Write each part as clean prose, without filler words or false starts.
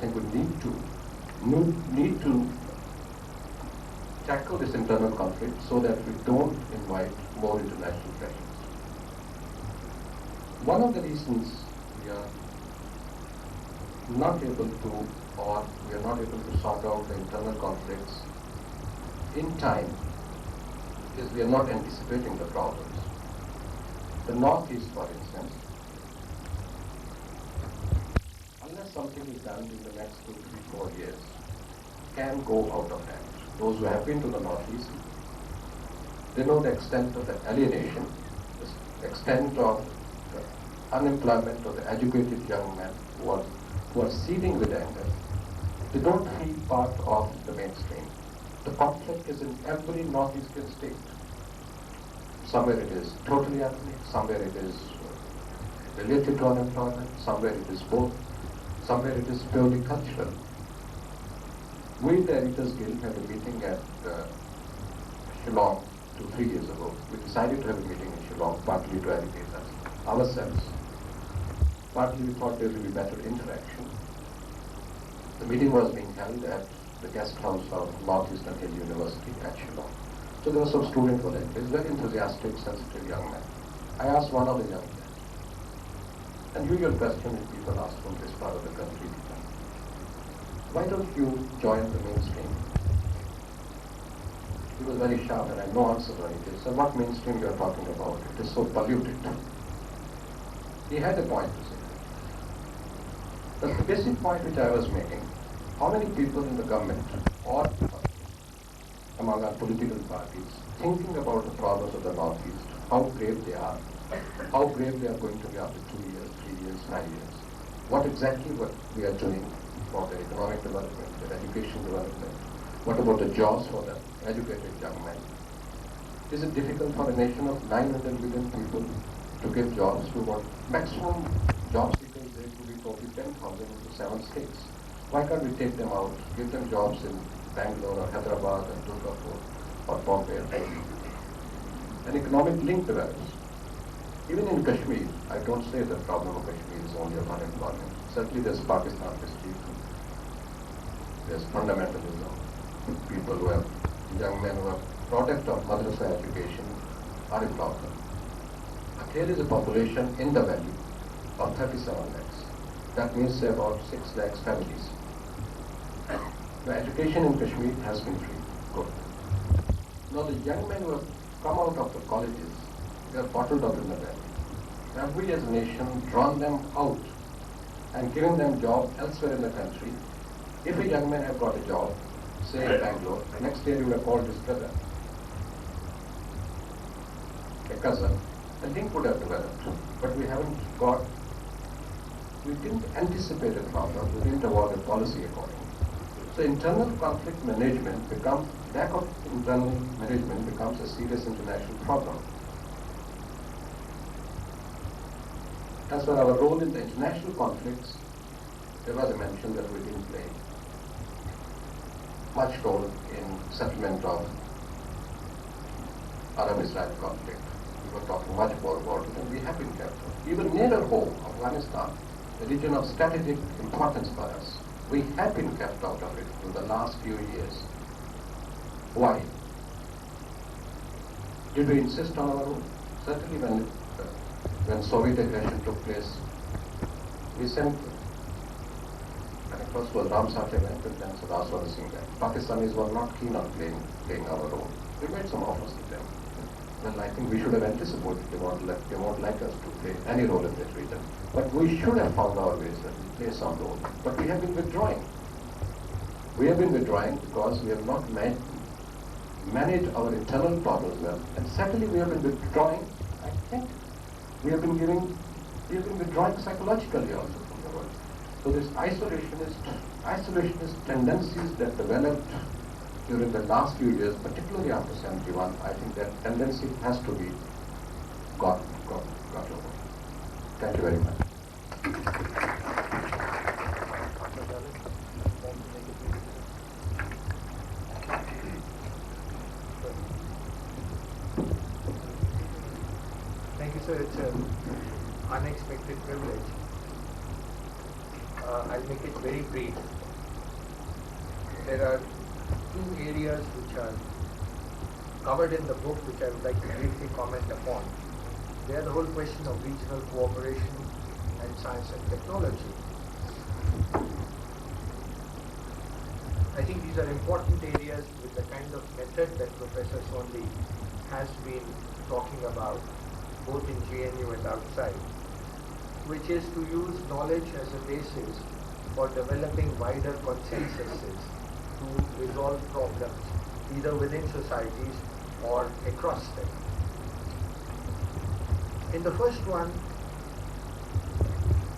think we need to tackle this internal conflict so that we don't invite more international pressures. One of the reasons we are not able to, or we are not able to sort out the internal conflicts in time is we are not anticipating the problems. The Northeast, for instance, unless something is done in the next 2, 3, 4 years, can go out of hand. Those who have been to the Northeast, they know the extent of the alienation, the extent of the unemployment of the educated young men who are seething with anger. They don't feel part of the mainstream. The conflict is in every Northeastern state. Somewhere it is totally ethnic, somewhere it is related to unemployment, somewhere it is both, somewhere it is purely cultural. We, the Editors Guild, had a meeting at Shillong 2-3 years ago. We decided to have a meeting in Shillong, partly to educate ourselves. Partly we thought there would be better interaction. The meeting was being held at the guest house of Northeastern Hill University at Shillong. So there were some student volunteers, very enthusiastic, sensitive young men. I asked one of the young men, and usual question is people ask from this part of the country, why don't you join the mainstream? He was very sharp and I had no answer to it. He said, what mainstream you are talking about? It is so polluted. He had a point to say. But the basic point which I was making, how many people in the government or among our political parties thinking about the problems of the Northeast, how grave they are going to be after 2 years, 3 years, 5 years. What exactly we are doing for their economic development, their education development. What about the jobs for the educated young men? Is it difficult for a nation of 900 million people to give jobs? We want maximum job seekers there to be probably 10,000 into 7 states. Why can't we take them out, give them jobs in Bangalore or Hyderabad or Durgapur or Bombay? An economic link develops. Even in Kashmir, I don't say the problem of Kashmir is only of unemployment. Certainly there's Pakistan history, there's fundamentalism, people who have, young men who are product of madrasa education are a problem. But here is a population in the valley of 37 lakhs. That means say about 6 lakhs families. The education in Kashmir has been free. Good. Now the young men who have come out of the colleges, they are bottled up in the valley. Have we as a nation drawn them out and given them jobs elsewhere in the country? If a young man had got a job, say in Bangalore, the next day he would have called his brother, a cousin, the link would have developed. But we didn't anticipate a problem, we didn't avoid a policy accordingly. So internal conflict management lack of internal management becomes a serious international problem. As for our role in the international conflicts, there was a mention that we didn't play much role in settlement of Arab-Israel conflict. We were talking much more about it, and we have been careful. Even nearer home, Afghanistan, a region of strategic importance for us, we have been kept out of it in the last few years. Why? Did we insist on our own? Certainly when Soviet aggression took place, we sent, and it first was Ram Sakharov and then Sardar Swadha Singh. Pakistanis were not keen on playing our role. We made some offers to them. Well, I think we should have anticipated they won't like us to play any role in this region. But we should have found our ways that we play some role. But we have been withdrawing. We have been withdrawing because we have not managed our internal problems well. And secondly, we have been withdrawing, I think, we have been withdrawing psychologically also from the world. So this isolationist tendencies that developed during the last few years, particularly after 71, I think that tendency has to be got over. Thank you very much. Thank you, sir. It's an unexpected privilege. I'll make it very brief. There are two areas which are covered in the book which I would like to briefly comment upon. They are the whole question of regional cooperation and science and technology. I think these are important areas with the kind of method that Professor Sonli has been talking about, both in GNU and outside, which is to use knowledge as a basis for developing wider consensuses to resolve problems, either within societies or across them. In the first one,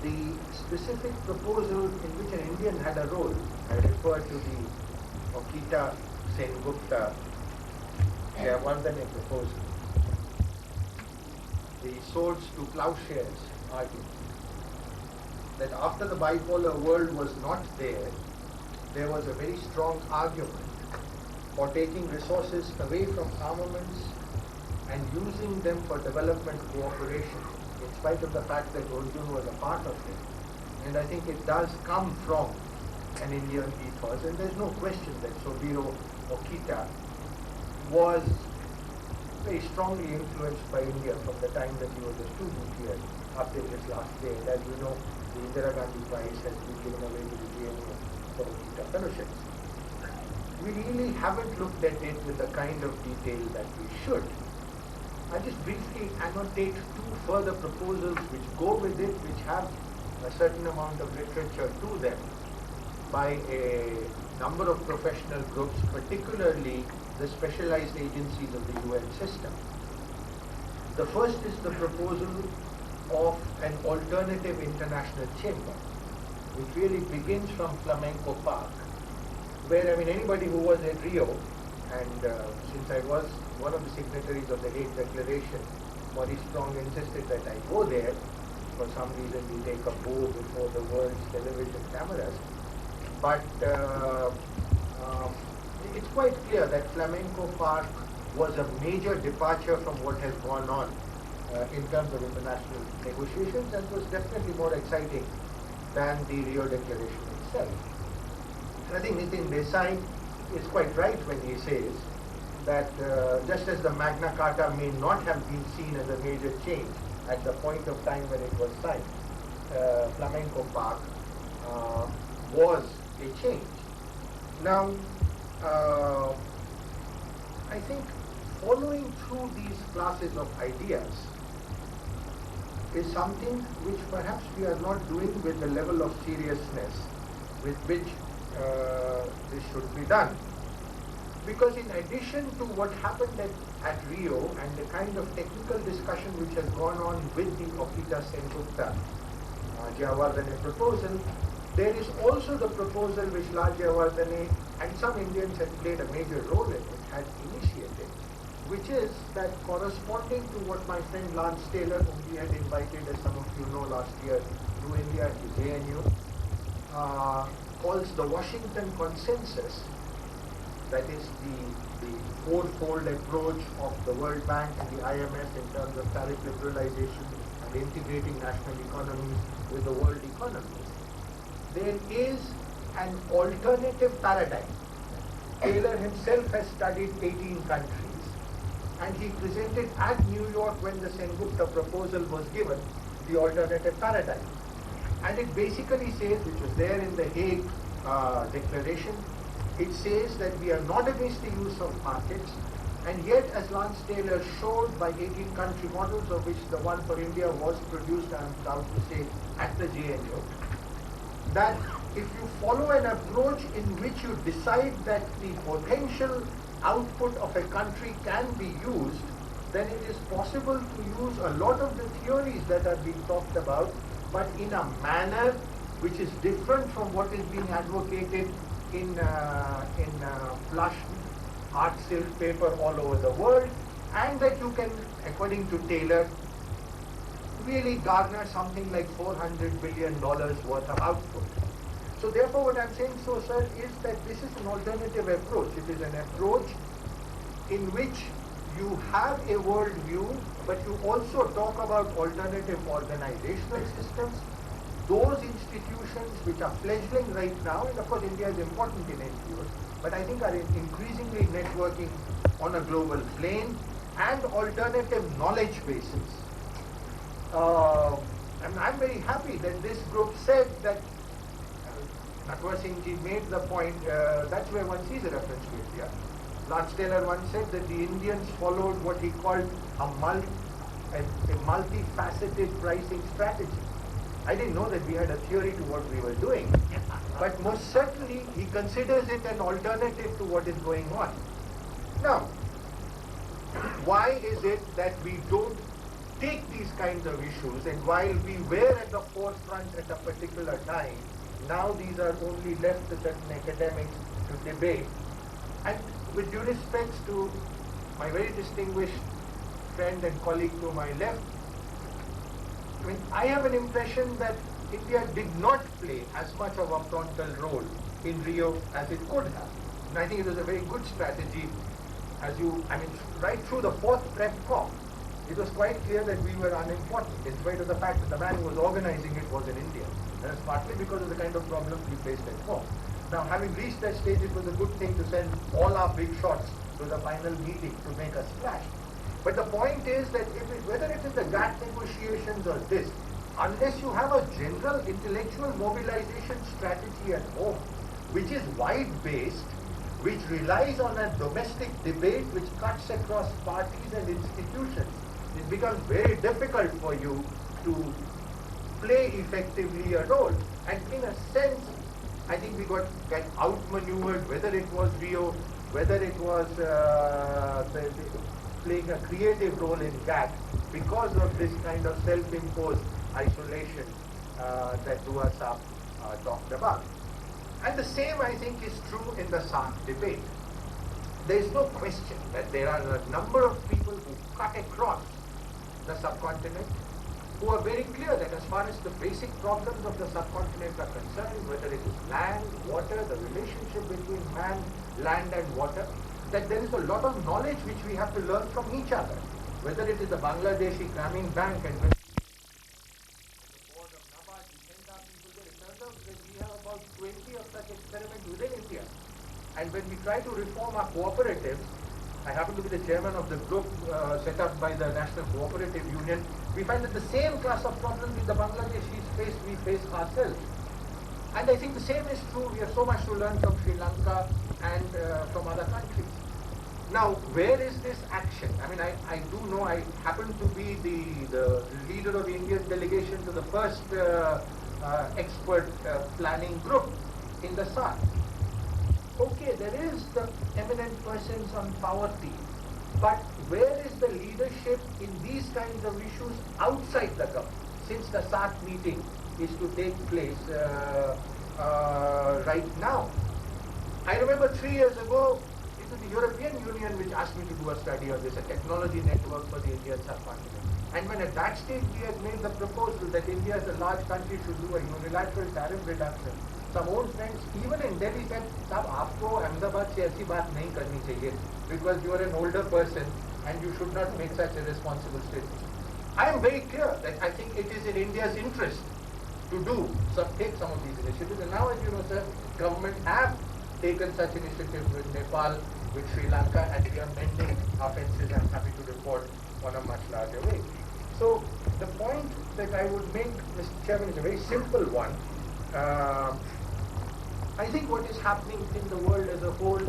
the specific proposal in which an Indian had a role, I refer to the Okita Sengupta Jayawardene proposal, the swords to plowshares argument, that after the bipolar world was not there, there was a very strong argument for taking resources away from armaments and using them for development cooperation, in spite of the fact that Arjun was a part of it. And I think it does come from an Indian ethos, and there's no question that Sobiro Okita was very strongly influenced by India from the time that he was a student here up till his last day. And as you know, the Indira Gandhi Prize has been given away to the GNU for Okita fellowships. We really haven't looked at it with the kind of detail that we should. I just briefly annotate two further proposals which go with it, which have a certain amount of literature to them by a number of professional groups, particularly the specialized agencies of the UN system. The first is the proposal of an alternative international chamber, which really begins from Flamenco Park, where, anybody who was at Rio, and since I was one of the signatories of the Hague Declaration, Maurice Strong insisted that I go there. For some reason, we take a bow before the world's television cameras. But it's quite clear that Flamenco Park was a major departure from what has gone on in terms of international negotiations, and was definitely more exciting than the Rio Declaration itself. And I think Nitin Desai is quite right when he says that just as the Magna Carta may not have been seen as a major change at the point of time when it was signed, Flamenco Park was a change. Now, I think following through these classes of ideas is something which perhaps we are not doing with the level of seriousness with which this should be done. Because in addition to what happened at Rio and the kind of technical discussion which has gone on with the Okita Sengupta Jayawardene proposal, there is also the proposal which La Jayawardene and some Indians had played a major role in it, had initiated, which is that corresponding to what my friend Lance Taylor, whom we had invited, as some of you know, last year to India to JNU, calls the Washington Consensus, that is the fourfold approach of the World Bank and the IMF in terms of tariff liberalization and integrating national economies with the world economy. There is an alternative paradigm. Taylor himself has studied 18 countries, and he presented at New York when the Sengupta proposal was given, the alternative paradigm. And it basically says, which was there in the Hague Declaration, it says that we are not against the use of markets, and yet, as Lance Taylor showed by 18 country models, of which the one for India was produced, I am proud to say, at the GNU, that if you follow an approach in which you decide that the potential output of a country can be used, then it is possible to use a lot of the theories that are being talked about, but in a manner which is different from what is being advocated in plush art silk paper all over the world, and that you can, according to Taylor, really garner something like $400 billion worth of output. So therefore what I'm saying, so sir, is that this is an alternative approach. It is an approach in which you have a world view, but you also talk about alternative organizational systems, those institutions which which are fledgling right now, and of course India is important in NGOs, but I think are increasingly networking on a global plane and alternative knowledge bases. And I'm very happy that this group said that Natwar Singh ji made the point, that's where one sees a reference to India. Lance Taylor once said that the Indians followed what he called a multifaceted pricing strategy. I didn't know that we had a theory to what we were doing, but most certainly he considers it an alternative to what is going on. Now, why is it that we don't take these kinds of issues, and while we were at the forefront at a particular time, now these are only left to certain academics to debate? And with due respects to my very distinguished friend and colleague to my left, I mean, I have an impression that India did not play as much of a frontal role in Rio as it could have. And I think it was a very good strategy right through the fourth prep COP. It was quite clear that we were unimportant, in spite of the fact that the man who was organizing it was in India. And it's partly because of the kind of problems we faced at home. Now, having reached that stage, it was a good thing to send all our big shots to the final meeting to make a splash. But the point is that whether it is the GATT negotiations or this, unless you have a general intellectual mobilization strategy at home, which is wide-based, which relies on a domestic debate which cuts across parties and institutions, it becomes very difficult for you to play effectively a role. And in a sense, I think we got outmaneuvered, whether it was Rio, whether it was playing a creative role in GATT, because of this kind of self-imposed isolation that Dua Saab talked about. And the same, I think, is true in the SAARC debate. There is no question that there are a number of people who cut across the subcontinent who are very clear that as far as the basic problems of the subcontinent are concerned, whether it is land, water, the relationship between man, land and water, that there is a lot of knowledge which we have to learn from each other. Whether it is the Bangladeshi Grameen Bank and when the board of NABARD, we sent our people there, it turns out that we have about 20 of such experiments within India. And when we try to reform our cooperatives, I happen to be the chairman of the group set up by the National Cooperative Union, we find that the same class of problems with the Bangladeshis face, we face ourselves. And I think the same is true. We have so much to learn from Sri Lanka and from other countries. Now, where is this action? I mean, I do know I happen to be the leader of the Indian delegation to the first expert planning group in the SAARC. Okay, there is the eminent persons on power team, but where is the leadership in these kinds of issues outside the government? Since the SAARC meeting is to take place right now. I remember 3 years ago, it was the European Union which asked me to do a study on this, a technology network for the Indian subcontinent. And when at that stage we had made the proposal that India as a large country should do a unilateral tariff reduction, some old friends, even in Delhi, said, "Sab, aapko Ahmedabad se aisi baat nahi karni chahiye, because you are an older person and you should not make such a responsible statement." I am very clear that I think it is in India's interest to take some of these initiatives. And now, as you know, sir, government have taken such initiatives with Nepal, with Sri Lanka, and we are mending offences, I'm happy to report, on a much larger way. So the point that I would make, Mr. Chairman, is a very simple one. I think what is happening in the world as a whole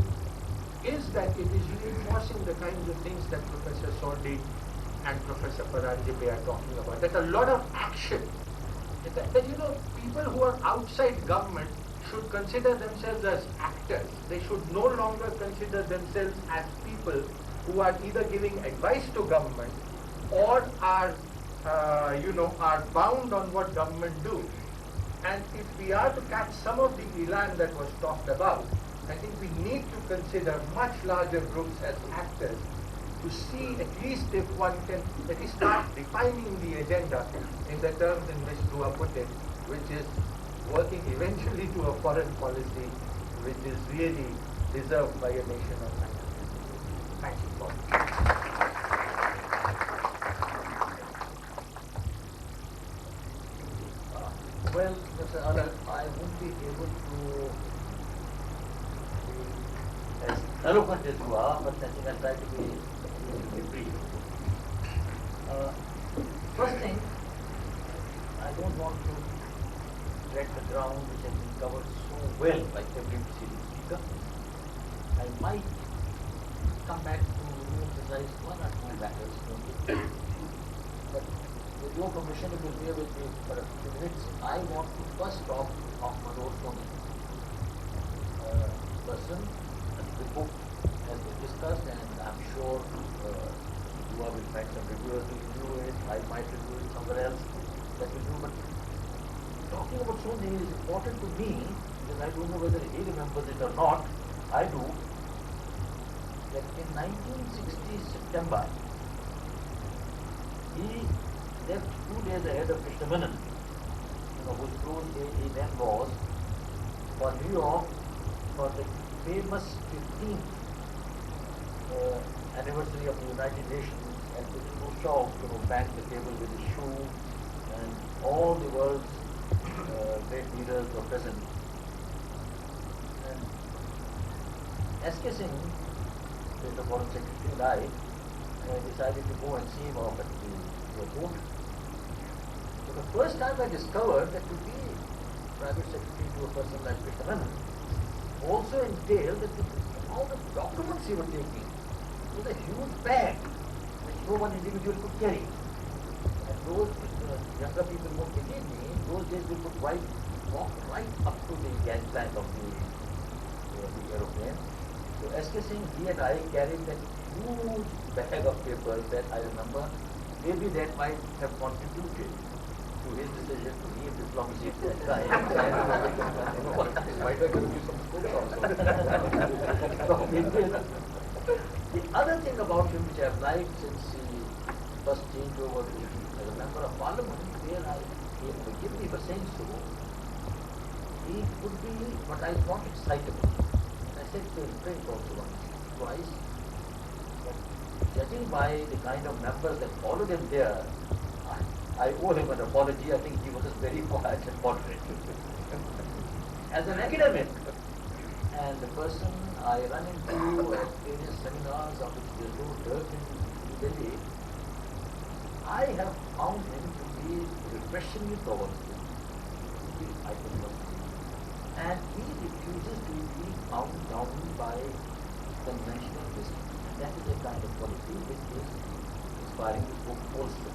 is that it is reinforcing the kinds of things that Professor Sordi and Professor Paranjape are talking about. That a lot of action, that people who are outside government should consider themselves as actors. They should no longer consider themselves as people who are either giving advice to government or are bound on what government do. And if we are to catch some of the elan that was talked about, I think we need to consider much larger groups as actors to see, at least if one can at least start defining the agenda in the terms in which Dua put it, which is working eventually to a foreign policy which is really deserved by a nation of man. Thank you, Paul. Well, Mr. Anand, I won't be able to be as eloquent as you are, but I think I'll try to be reasonably brief. First thing, I don't want to tread the ground which has been covered so well by every preceding speaker. I might come back to emphasize one or two matters only. But with your permission, if you'll bear with me for a few minutes, I want to first talk of Manoj Soni. Person, the book has been discussed, and I'm sure you will find some reviewers will review it, I might review it somewhere else that will do, but talking about Soni is important to me because I don't know whether he remembers it or not. I do. That in 1960 September, he left 2 days ahead of Krishna Menon, whose cruise he then was, for New York for the famous 15th anniversary of the United Nations, and with Khrushchev, banged the table with his shoe, and all the world's great leaders were present. And S.K. Singh, the Foreign Secretary, and I decided to go and see him off at the airport. So the first time I discovered that to be private secretary to a person like Krishna Menon also entailed that the amount of documents he was taking was a huge bag which no one individual could carry. And those younger people won't believe me, in those days we could walk right up to the gangplank of the aeroplane. So S.K. Singh, he and I carried that huge bag of papers that I remember. Maybe that might have contributed to his decision to leave diplomacy at that time. Might have given you some scopes also. No, he did. The other thing about him which I have liked since he first changed over as a member of parliament, where forgive me for saying so, he could be what I thought excitable. I said to his friends also once, twice, but judging by the kind of members that followed him there, I owe him an apology. I think he was very quiet and moderate. As an academic, and the person I run into at various seminars of which there is no dearth in New Delhi, I have found him to be refreshingly powerful. And he refuses to be bound down by conventional wisdom. And that is a kind of quality which is inspiring this book also.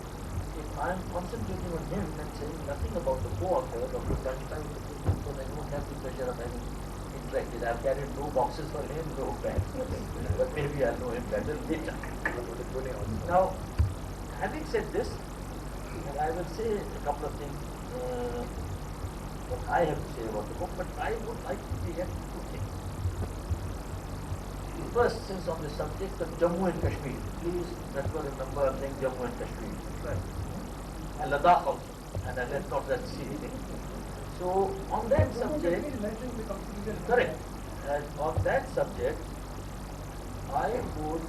If I am concentrating on him and saying nothing about the co-author, Dr. Kanchkai, because I don't have the pleasure of having interacted. I've carried no boxes for him, no bags. But maybe I'll know him better later. Now, having said this, and I will say a couple of things what I have to say about the book, but I would like to react to two things. First, since on the subject of Jammu and Kashmir, please never remember saying Jammu and Kashmir. Right. And Ladakh also, and I left not that see. So on that subject, correct. And on that subject, I would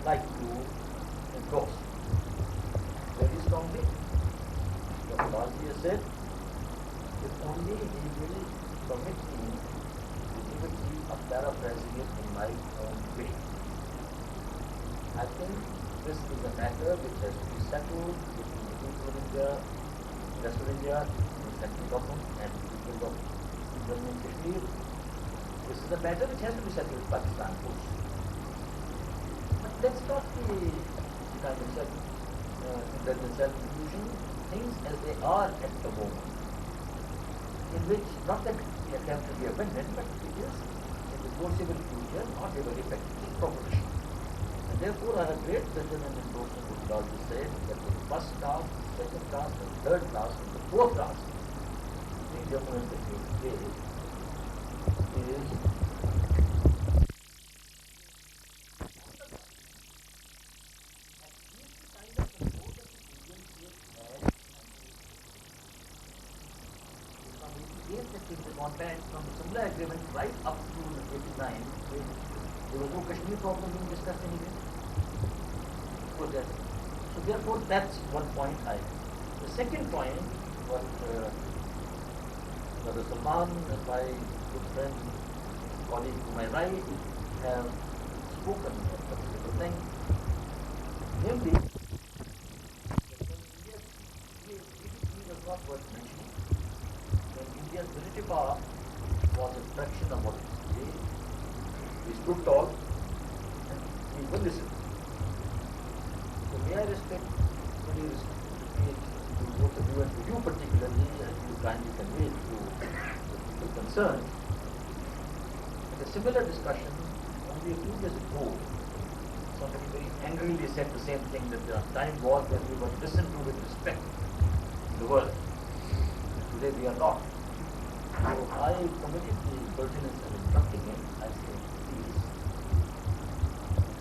like to endorse very strongly what Balaji has said. If only he will permit me the liberty of paraphrasing it in my own way. I think this is a matter which has to be settled between the people of India, rest of India, the central government, and the people of Jammu and Kashmir. This is a matter which has to be settled with Pakistan also. But that's not the kind of self-inclusion, things as they are at the moment, in which not that we attempt to be amended, but it is in the foreseeable future not a very effective proposition. And therefore I have great pleasure in endorsing what Balaji said, that the first class, second class, the third class, and the fourth class in Jammu and Kashmir today is from the Simla agreement right up to 89, there was no Kashmir problem being discussed anywhere. So therefore, that's one point I. The second point, what Brother Salman and my good friend, colleague to my right have spoken of particular thing. Namely, that when India's GDP was not worth mentioning, when India's military power was a fraction of what it is today, we stood tall and we will listen. So may I respectfully repeat to both of you and to you particularly, as you kindly conveyed to the people concerned, that a similar discussion only a few years ago, somebody very angrily said the same thing, that the time was when we were listened to with respect in the world. Today we are not. So I committed the pertinence of instructing him. I said, please,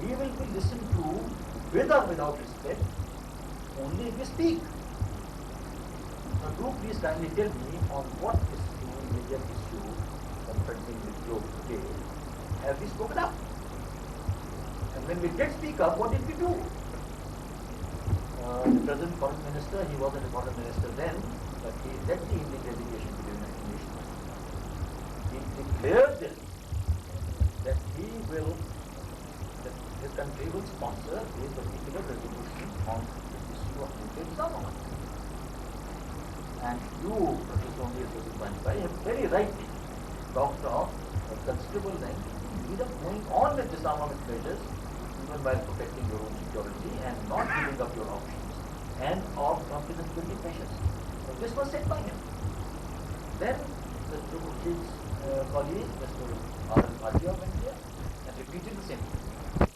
we will be listened to with or without respect only if we speak. Now do please kindly tell me on what issue, major issue confronting the globe today, have we spoken up? And when we did speak up, what did we do? The present foreign minister, he wasn't a foreign minister then, but he led the Indian delegation to the United Nations. He declared this, that he will, that his country will sponsor a particular resolution on the issue of nuclear disarmament. And you, Professor Bajpai, have very rightly talked of a considerable length in need of going on with disarmament measures, even while protecting your own security and not giving up your options, and of confidence building measures. So this was said by him. Then the Murshid's colleague, Mr. R.L. Bhatia, went there and repeated the same thing.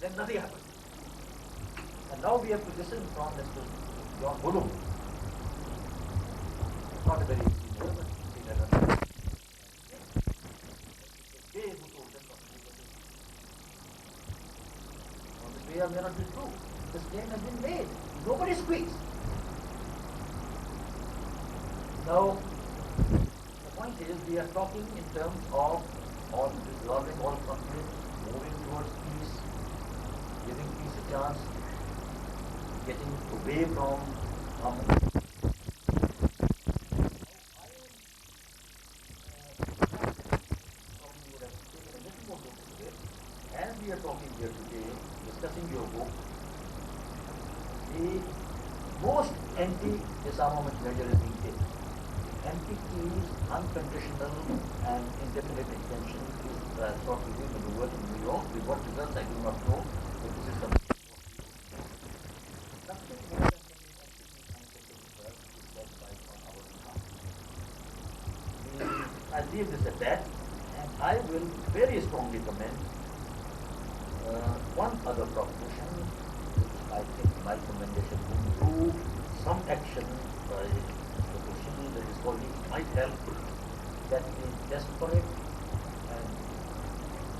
Then nothing happened. And now we have to listen from Mr. John Bulum. Not a very easy name, but he never knows. They who told them not to do this. Now this may or may not be true. This claim has been made. Nobody squeaks. Now, the point is, we are talking in terms of all resolving all conflict, moving towards peace, giving peace a chance, getting away from harmony. As we are talking here today, discussing your book, the most anti-disarmament measure is being taken. NPT's unconditional and indefinite extension is sought to be maneuvered in New York. With what results I do not know, but this is something. Nothing more than something NPT is said by on our behalf. I'll leave this at that, and I will very strongly commend one other proposition, which I think my commendation would improve some action by the Bushini that his colleagues might help, that the desperate and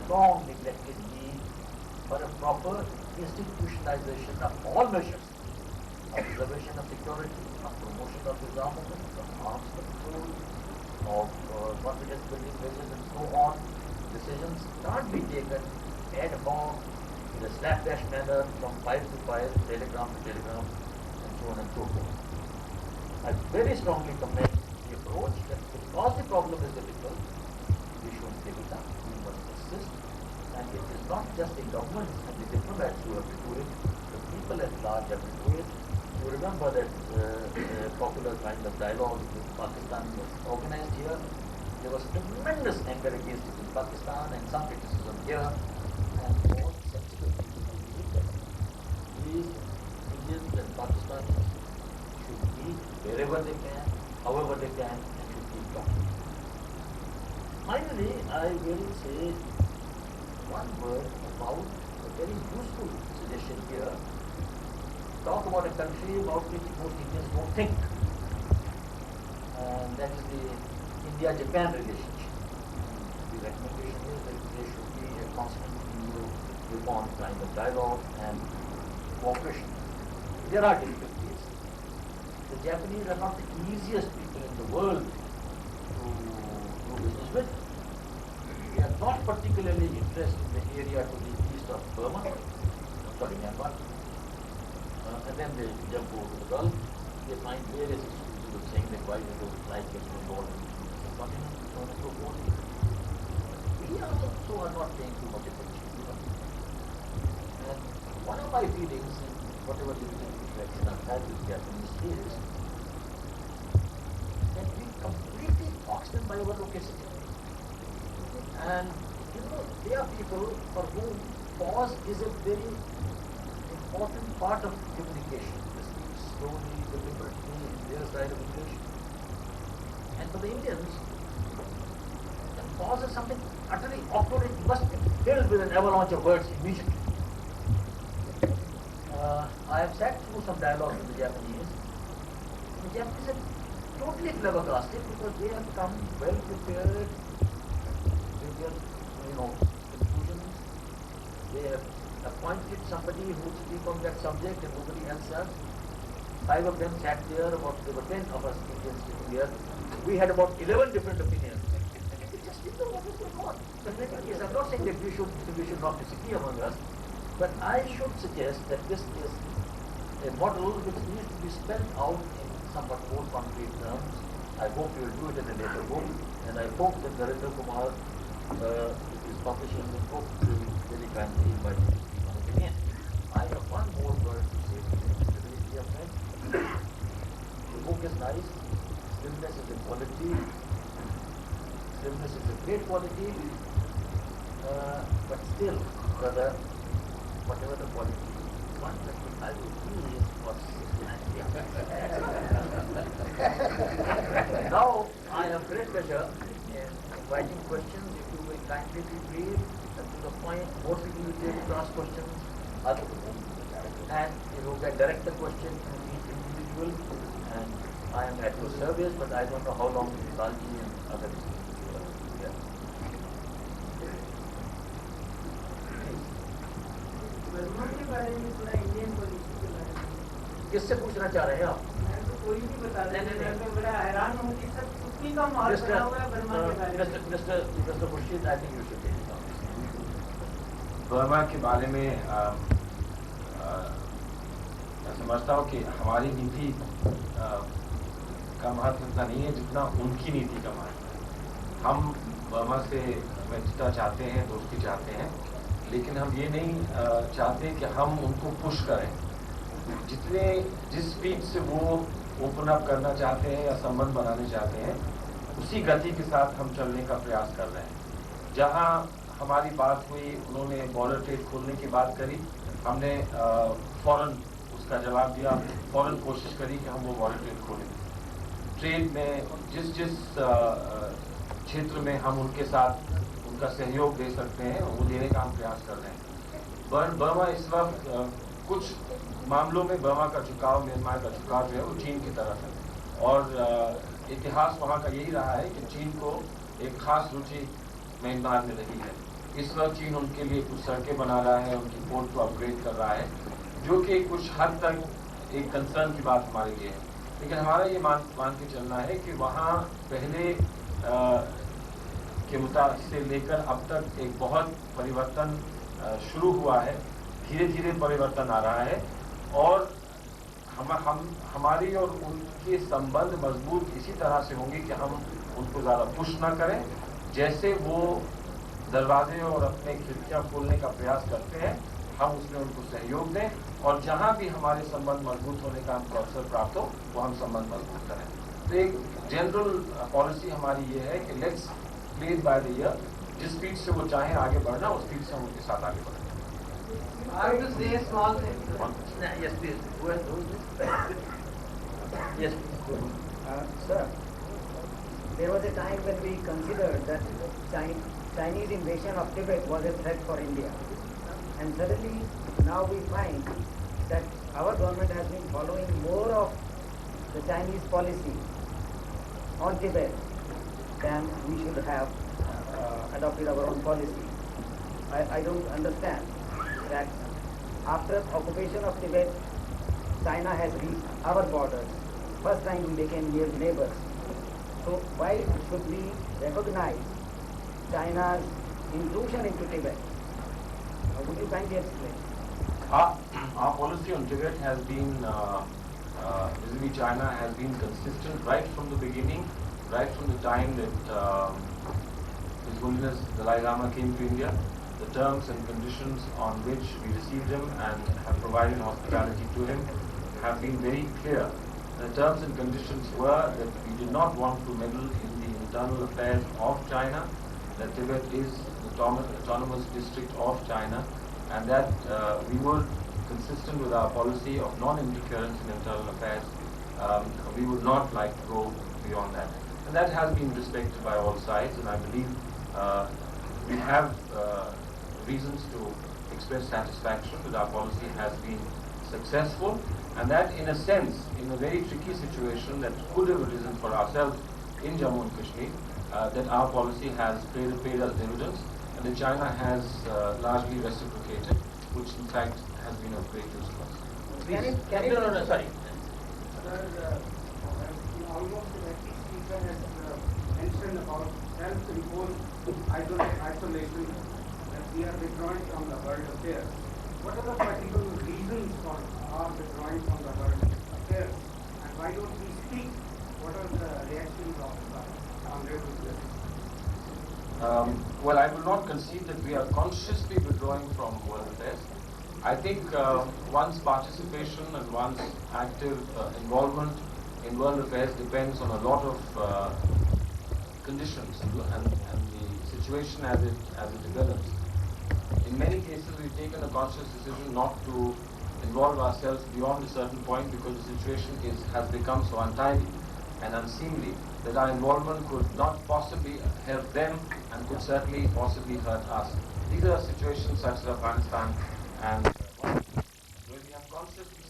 long neglected need for a proper institutionalization of all measures of preservation of security, of promotion of disarmament, of arms control, of confidence building measures and so on. Decisions can't be taken ad hoc in a slapdash manner from file to file, telegram to telegram, and so on and so forth. I very strongly commend the approach that because the problem is difficult, we shouldn't give it up. We must persist. And it is not just the government and the diplomats who have to do it, the people at large have to do it. You remember that popular kind of dialogue with Pakistan was organized here. There was tremendous anger against it in Pakistan and some criticism here. And all sensible people believe that these Indians and Pakistanis should meet wherever they can, however they can, and should keep talking. Finally, I will say one word about a very useful suggestion here. Talk about a country about which most Indians don't think, and that is the India-Japan relationship. The recommendation is that there should be a constant reform kind of dialogue and cooperation. There are difficulties. The Japanese are not the easiest people in the world to do business with. They are not particularly interested in the area to the east of Burma, Myanmar. And then they jump over to the Gulf. They find various excuses of saying that why they don't like getting involved in continent on a global. We also are not paying too much attention to them. And one of my feelings in whatever limited interaction I've had with Japanese is that we completely box them by our location. And there are people for whom pause is a very important part of communication. They speak slowly, deliberately, in their side of English. And for the Indians, the pause is something utterly awkward. It must be filled with an avalanche of words immediately. I have sat through some dialogues with the Japanese. The Japanese are totally flabbergasted because they have come well prepared with their, conclusions. They have appointed somebody who will speak on that subject and nobody else does. 5 of them sat there, there were 10 of us Indians sitting here. We had about 11 different opinions. And we just didn't know what was going on. Yes, I'm not saying that we should not disagree among us, but I should suggest that this is a model which needs to be spelled out in somewhat more concrete terms. I hope you will do it in a later book, and I hope that Narendra Kumar, with his publishing the book, will very kindly invite me to speak on it again. I have one more word to say to you, Mr. dear friend. The book is nice. Stillness is a quality. Stillness is a great quality. But still, brother, whatever the quality, one that I will do is for Now, I have great pleasure in inviting questions. If you will kindly be brief and to the point, more people will be able to ask questions, and you can direct the question to each individual. And I am at your service, but I don't know how long Lalji and others will be here. किससे पूछना चाह रहे हैं आप? कोई भी बता दें। मैं तो बड़ा हैरान हूँ कि सब उतनी कम मार्क्स बना हुआ है बर्मा के बारे में। Mr. Murshid, I think you should take it on. Burma के बारे में मैं समझता हूँ कि हमारी नीति का महत्व इतना नहीं है जितना उनकी नीति का महत्व है। हम बर्मा से मित्रता चाहते हैं, दोस्ती चाहते हैं, लेकिन हम ये नहीं चाहते कि हम उनको पुश करें। जिस स्पीड से वो ओपन अप करना चाहते हैं या संबंध बनाने चाहते हैं, उसी गति के साथ हम चलने का प्रयास कर रहे हैं। जहां हमारी बात हुई, उन्होंने बॉर्डर ट्रेड खोलने की बात करी, हमने फौरन उसका जवाब दिया, फौरन कोशिश करी कि हम वो बॉर्डर ट्रेड खोलें। ट्रेड में जिस क्षेत्र में हम उनके साथ उनका सहयोग दे सकते हैं, वो देने का हम प्रयास कर रहे हैं। बर्मा इस वक्त कुछ मामलों में बर्मा का झुकाव, म्यांमार का झुकाव जो है वो चीन की तरफ है, और इतिहास वहाँ का यही रहा है कि चीन को एक खास रुचि म्यांमार में रही है। इस वक्त चीन उनके लिए कुछ सड़कें बना रहा है, उनकी पोर्ट को अपग्रेड कर रहा है, जो कि कुछ हद तक एक कंसर्न की बात हमारे लिए है। लेकिन हमारा ये मान के चलना है कि वहाँ पहले के मुताबिक से लेकर अब तक एक बहुत परिवर्तन शुरू हुआ है, धीरे धीरे परिवर्तन आ रहा है, और हमारी और उनके संबंध मजबूत इसी तरह से होंगे कि हम उनको ज़्यादा पुश ना करें। जैसे वो दरवाजे और अपने खिड़कियाँ खोलने का प्रयास करते हैं, हम उसमें उनको सहयोग दें, और जहाँ भी हमारे संबंध मजबूत होने का हमको अवसर प्राप्त हो, वो हम संबंध मजबूत करें। तो एक जनरल पॉलिसी हमारी ये है कि let's play it by the year. जिस स्पीड से वो चाहें आगे बढ़ना, उस स्पीड से हम उनके साथ आगे बढ़ें। I will say a small thing. Yes, please. Go ahead. Yes, please. Sir, there was a time when we considered that Chinese invasion of Tibet was a threat for India. And suddenly, now we find that our government has been following more of the Chinese policy on Tibet than we should have adopted our own policy. I don't understand that after occupation of Tibet, China has reached our borders. First time we became near neighbors. So why should we recognize China's intrusion into Tibet? Would you kindly explain? Our policy on Tibet has been, vis-a-vis China, has been consistent right from the beginning, right from the time that His Holiness Dalai Lama came to India, the terms and conditions on which we received him and have provided hospitality to him have been very clear. The terms and conditions were that we did not want to meddle in the internal affairs of China, that Tibet is the autonomous district of China, and that we would, consistent with our policy of non-interference in internal affairs, we would not like to go beyond that. And that has been respected by all sides, and I believe we have reasons to express satisfaction that our policy has been successful, and that in a sense, in a very tricky situation that could have arisen for ourselves in Jammu and Kashmir, that our policy has paid us dividends, and that China has largely reciprocated, which in fact has been of great use to us. No, sorry. Almost every speaker has mentioned about self-imposed isolation, that we are withdrawing from the world affairs. What are the particular reasons for our withdrawing from the world affairs, and why don't we speak? What are the reactions of Honorable President? Well, I will not concede that we are consciously withdrawing from world affairs. I think one's participation and one's active involvement in world affairs depends on a lot of conditions and the situation as it develops. In many cases, we've taken a conscious decision not to involve ourselves beyond a certain point because the situation has become so untidy and unseemly that our involvement could not possibly help them and could certainly possibly hurt us. These are situations such as Afghanistan and where we have consciously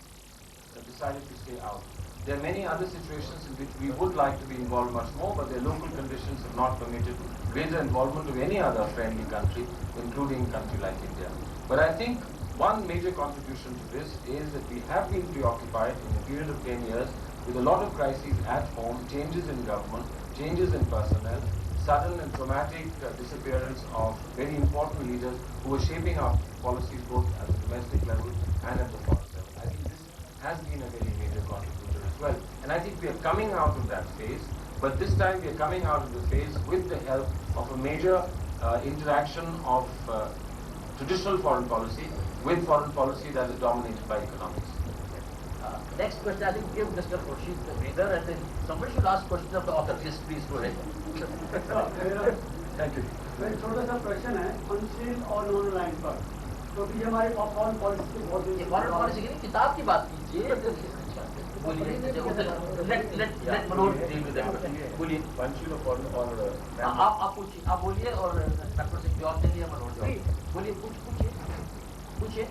decided to stay out. There are many other situations in which we would like to be involved much more, but their local conditions have not permitted greater involvement of any other friendly country, including a country like India. But I think one major contribution to this is that we have been preoccupied in a period of 10 years with a lot of crises at home, changes in government, changes in personnel, sudden and traumatic disappearance of very important leaders who were shaping our policies both at the domestic level and at the foreign level. I think this has been a very major contributor as well. And I think we are coming out of that phase, but this time we are coming out of the phase with the help of a major interaction of traditional foreign policy with foreign policy that is dominated by economics. Next question, I think give Mr. Khurshid the reader, and then somebody should ask questions of the author. Please go ahead. Thank you. मेरा छोटा सा प्रश्न है अनसील और non line पर, क्योंकि ये हमारी फॉरेन पॉलिसी की बहुत ये फॉरेन पॉलिसी की नहीं, किताब की बात कीजिए. बोलिए. Let Manoj deal with that question. बोलिए. आप पूछिए, आप बोलिए और डॉक्टर सिंह जॉर्ज के लिए मनोज बोलिए. पूछिए.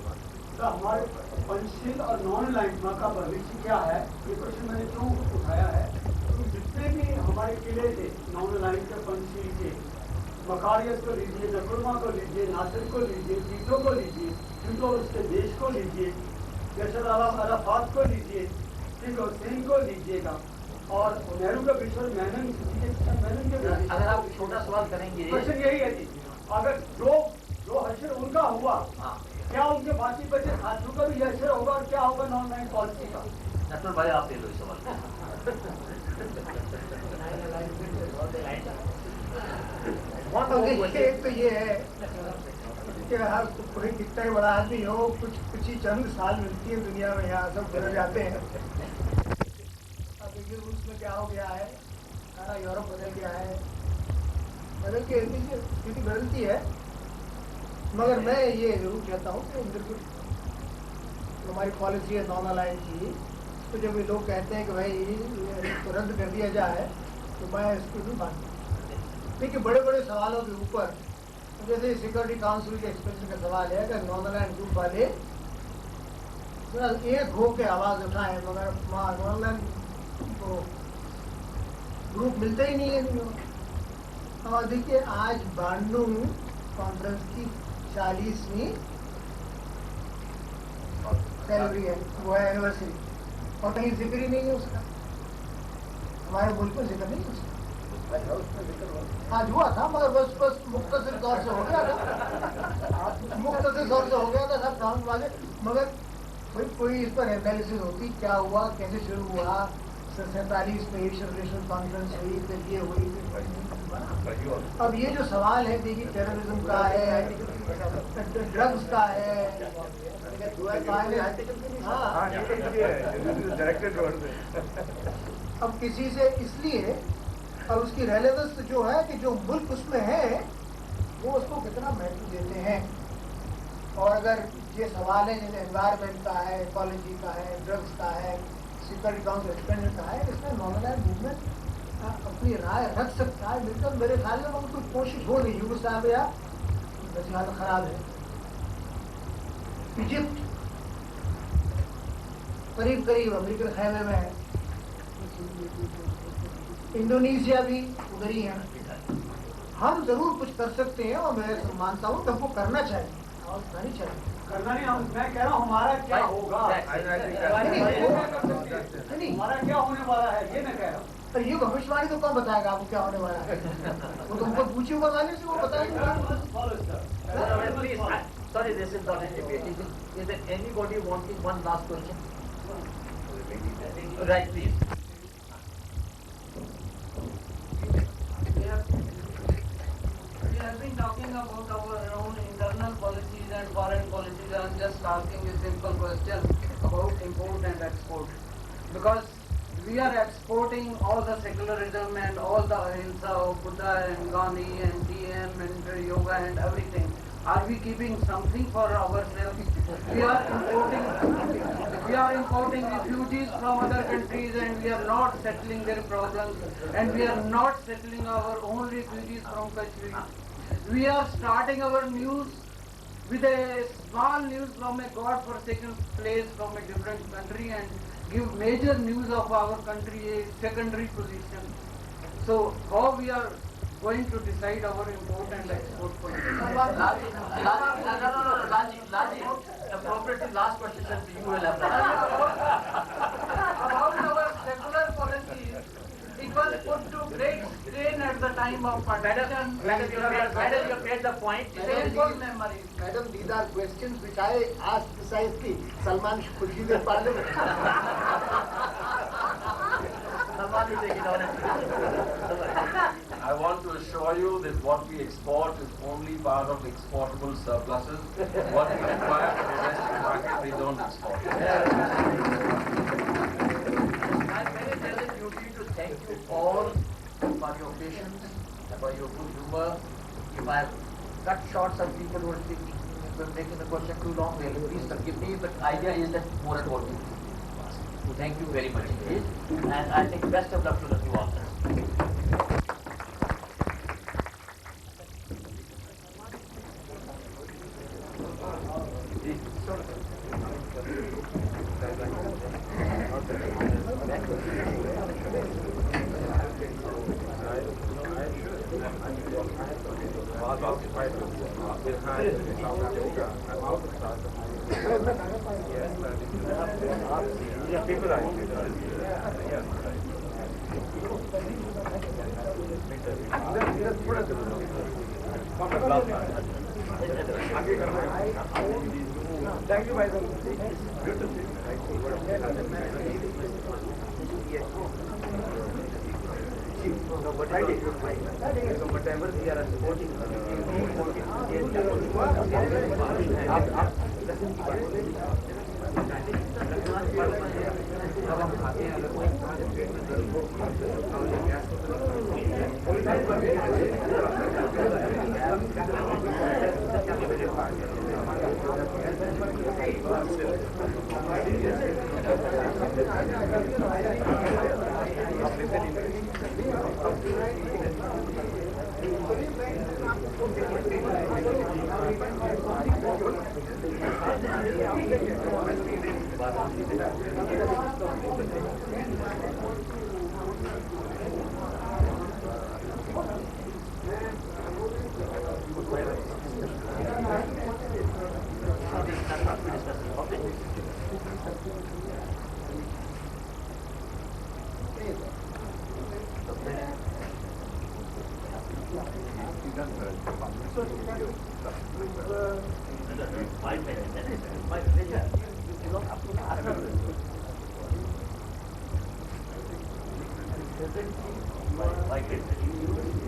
तो हमारे पंचशील और नॉन लाइन का भविष्य क्या है, ये प्रश्न मैंने क्यों उठाया है, तो जितने भी हमारे किले थे नॉन लाइन के पंचशील के, मकारियत को लीजिए, नकुरमा को लीजिए, नासिर को लीजिए, टीटो को लीजिए, टीटो उसके देश को लीजिए, यशर अराफात को लीजिए, ठीक है, सिंह को लीजिएगा, और नेहरू का विश्व मेनन के अगर आप छोटा सवाल करेंगे, क्वेश्चन यही है जी, अगर जो हशर उनका हुआ, क्या उनके बाकी बचे साथियों का भी हशर होगा, और क्या होगा नॉन लाइन पॉलिसी का? डॉक्टर भाई आप ले लो इस सवाल. एक तो ये है कि हर कोई कितना ही बड़ा आदमी हो, कुछ ही चंद साल मिलती है दुनिया में, यहाँ सब बदल जाते हैं. अब देखिए रूस में क्या हो गया है, सारा यूरोप बदल गया है, बदल के स्थिति बदलती है. मगर मैं ये जरूर कहता हूँ कि बिल्कुल हमारी पॉलिसी है नॉन अलाइन की, तो जब ये लोग कहते हैं कि भाई इसको रद्द कर दिया जाए, तो मैं इसको भी मानता हूँ. देखिए बड़े बड़े सवालों के ऊपर, जैसे सिक्योरिटी काउंसिल के एक्सप्रेशन का सवाल है, अगर नॉन अलाइन ग्रुप वाले एक हो के आवाज़ उठाएं, मगर नॉन अलाइन को ग्रुप मिलते ही नहीं है. और देखिए आज बांडुंग कॉन्फ्रेंस की 40वीं सैलरी है, वो है एनिवर्सरी, और कहीं जिक्र ही नहीं है उसका. हमारे मुल्क में जिक्र नहीं है उसका. आज हुआ था, मगर बस मुख्तसर तौर से हो गया था, मुख्तसर तौर से हो गया था सब काउंट वाले. मगर कोई इस पर एनालिसिस होती, क्या हुआ, कैसे शुरू हुआ, 1947 में ईस्ट रिलेशन कॉन्फ्रेंस हुई, फिर ये हुई, फिर अब ये जो सवाल है देखिए टेररिज्म का है, ड्रग्स का है, अब किसी से इसलिए और उसकी रेलेवेंस जो है कि जो मुल्क उसमें है वो उसको कितना महत्व देते हैं। और अगर ये सवाल है जैसे एनवायरमेंट का है, इकोलॉजी का है, ड्रग्स का है, सिक्योरिटी काउंसिल एक्सपेंडिचर का है, इसमें नॉर्मलाइज मूवमेंट अपनी राय रख सकता है। लेकिन मेरे ख्याल में वो कुछ कोशिश हो रही यूगोस्लाविया वैसे हालत खराब है, इजिप्ट करीब करीब अमेरिकन खैमे में है, इंडोनेशिया भी उधर ही है। हम जरूर कुछ कर सकते हैं और मैं मानता हूँ कि हमको करना चाहिए और करनी चाहिए। करना नहीं, मैं कह रहा हूँ हमारा क्या होगा, हमारा क्या होने वाला है, ये मैं कह रहा हूँ। पर ये भविष्यवाणी तो कौन बताएगा आपको क्या होने वाला है? वो तुमको पूछी बताने से वो बताएंगे। Sorry, this is not a debate. Is there anybody wanting one last question? Right, please. We have been talking about our own internal policies and foreign policies. I am just asking a simple question about import and export. Because we are exporting all the secularism and all the ahimsa of Buddha and Gandhi and TM and yoga and everything. Are we keeping something for ourselves? We are importing refugees from other countries and we are not settling their problems, and we are not settling our own refugees from Kashmir. We are starting our news with a small news from a God-forsaken place from a different country and give major news of our country a secondary position. So how we are going to decide our import and export policy? Laji, appropriately last question, sir, you will have About our secular policies, it was put to great strain at the time of partition. Madam, you made the point. Painful memories. Madam, these are questions which I asked precisely Salman Khurshid in Parliament. Salman will take it honestly. I want to assure you that what we export is only part of exportable surpluses. What we require for the domestic market, we don't export. I very feel the duty to thank you all for your patience and for your good humor. If I have cut short some people who are thinking, making the question too long, please forgive me, but the idea is that more and more people. Thank you very much indeed, and I think best of luck to the new authors. Thank you, Bhai. Whatever we are supporting, presently by migratory